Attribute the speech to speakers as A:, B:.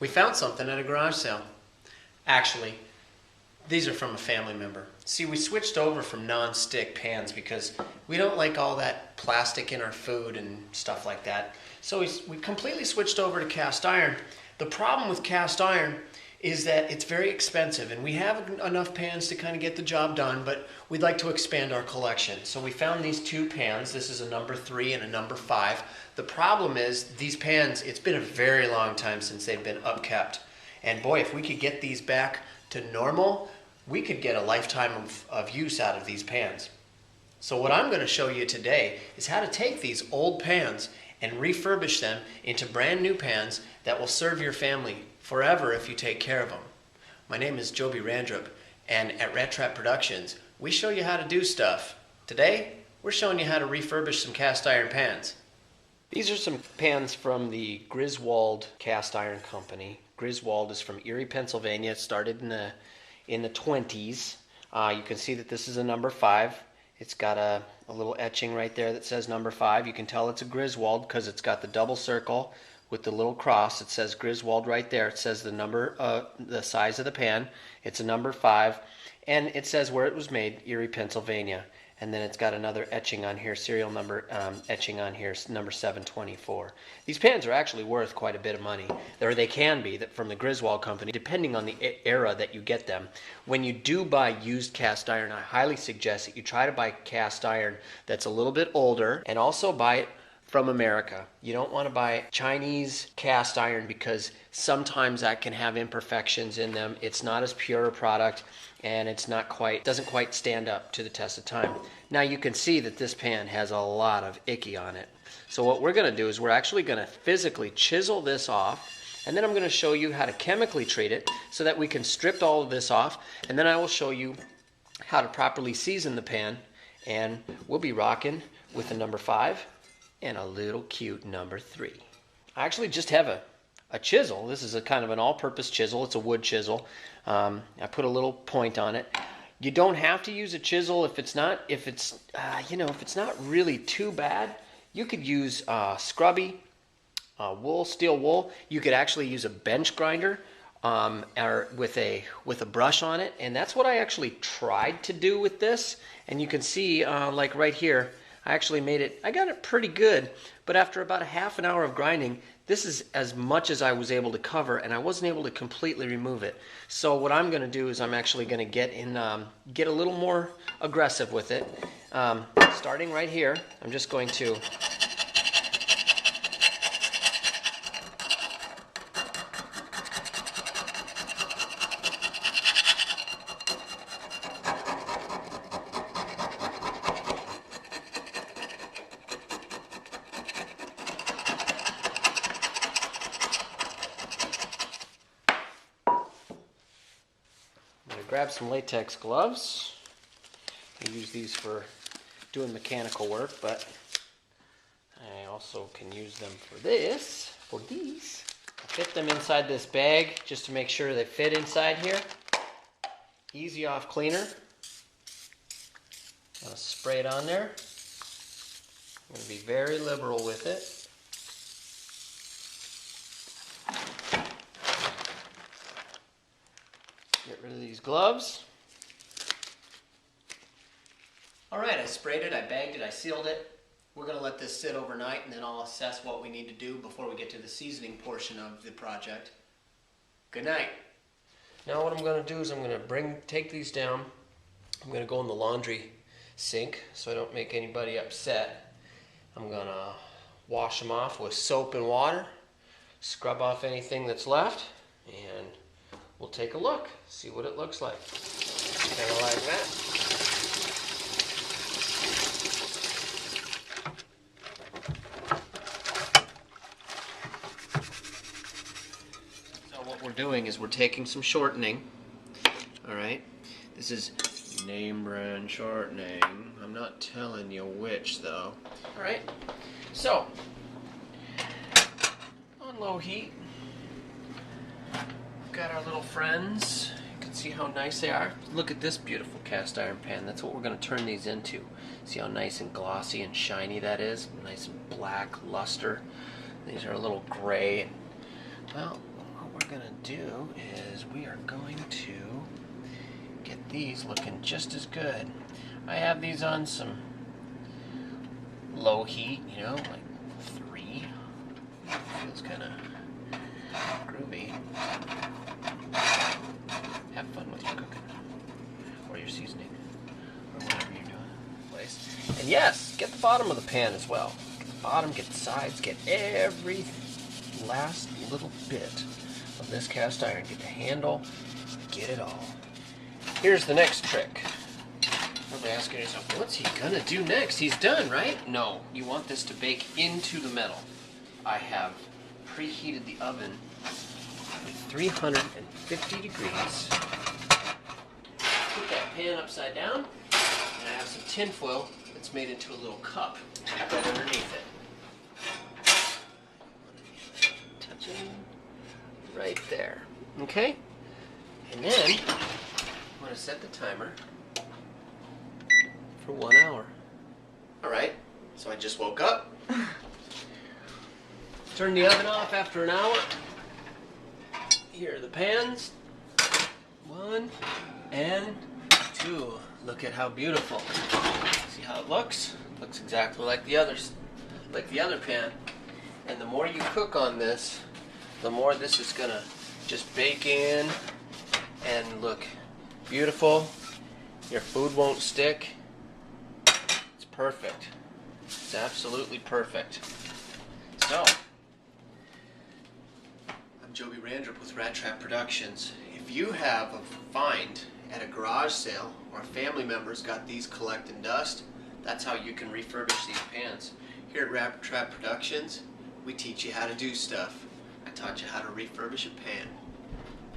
A: We found something at a garage sale. Actually, these are from a family member. See, we switched over from non-stick pans because we don't like all that plastic in our food and stuff like that. So we completely switched over to cast iron. The problem with cast iron is that it's very expensive, and we have enough pans to kind of get the job done, but we'd like to expand our collection. So we found these two pans. This is a number 3 and a number 5. The problem is these pans, it's been a very long time since they've been upkept. And boy, if we could get these back to normal, we could get a lifetime of use out of these pans. So what I'm going to show you today is how to take these old pans and refurbish them into brand new pans that will serve your family forever if you take care of them. My name is Joby Rattrap, and at Rattrap Productions, we show you how to do stuff. Today, we're showing you how to refurbish some cast iron pans. These are some pans from the Griswold Cast Iron Company. Griswold is from Erie, Pennsylvania. It started in the 20s. You can see that this is a number 5. It's got a little etching right there that says number 5. You can tell it's a Griswold because it's got the double circle with the little cross. It says Griswold right there. It says the number, the size of the pan. It's a number 5, and it says where it was made, Erie, Pennsylvania. And then it's got another etching on here, serial number etching on here, number 724. These pans are actually worth quite a bit of money, or they can be, from the Griswold company, depending on the era that you get them. When you do buy used cast iron, I highly suggest that you try to buy cast iron that's a little bit older, and also buy it from America. You don't want to buy Chinese cast iron because sometimes that can have imperfections in them. It's not as pure a product, and it's not quite, doesn't quite stand up to the test of time. Now you can see that this pan has a lot of icky on it. So what we're going to do is we're actually going to physically chisel this off, and then I'm going to show you how to chemically treat it so that we can strip all of this off, and then I will show you how to properly season the pan, and we'll be rocking with the number 5 and a little cute number 3. I actually just have a chisel. This is a kind of an all-purpose chisel. It's a wood chisel. I put a little point on it. You don't have to use a chisel if it's not really too bad. You could use scrubby steel wool. You could actually use a bench grinder or with a brush on it, and that's what I actually tried to do with this. And you can see like right here, I actually I got it pretty good, but after about a half an hour of grinding, this is as much as I was able to cover, and I wasn't able to completely remove it. So what I'm going to do is I'm actually going to get a little more aggressive with it. Starting right here, I'm just going to grab some latex gloves. I use these for doing mechanical work, but I also can use them for these. I fit them inside this bag just to make sure they fit inside here. Easy off cleaner. I'm going to spray it on there. I'm going to be very liberal with it. Get rid of these gloves. Alright, I sprayed it, I bagged it, I sealed it. We're going to let this sit overnight, and then I'll assess what we need to do before we get to the seasoning portion of the project. Good night. Now what I'm going to do is I'm going to take these down. I'm going to go in the laundry sink so I don't make anybody upset. I'm going to wash them off with soap and water, scrub off anything that's left, and we'll take a look, see what it looks like. Kind of like that. So what we're doing is we're taking some shortening. Alright, this is name brand shortening. I'm not telling you which though. Alright, so on low heat, got our little friends. You can see how nice they are. Look at this beautiful cast iron pan. That's what we're going to turn these into. See how nice and glossy and shiny that is? Nice and black luster. These are a little gray. Well, what we're we're gonna do is we are going to get these looking just as good. I have these on some low heat, you know, like 3. Feels kind of groovy. Have fun with your cooking or your seasoning or whatever you're doing. And yes, get the bottom of the pan as well. Get the bottom, get the sides, get every last little bit of this cast iron. Get the handle, get it all. Here's the next trick. Probably asking yourself, what's he gonna do next? He's done, right? No, you want this to bake into the metal. I have preheated the oven at 350 degrees. Put that pan upside down, and I have some tin foil that's made into a little cup right underneath it. Touching right there. Okay? And then I'm going to set the timer for 1 hour. Alright, so I just woke up. Turn the oven off after an hour. Here are the pans. 1 and 2. Look at how beautiful. See how it looks? Looks exactly like the other pan. And the more you cook on this, the more this is gonna just bake in and look beautiful. Your food won't stick. It's perfect. It's absolutely perfect. So, I'm Joby Randrup with Rattrap Productions. If you have a find at a garage sale or a family member's got these collecting dust, that's how you can refurbish these pans. Here at Rattrap Productions, we teach you how to do stuff. I taught you how to refurbish a pan.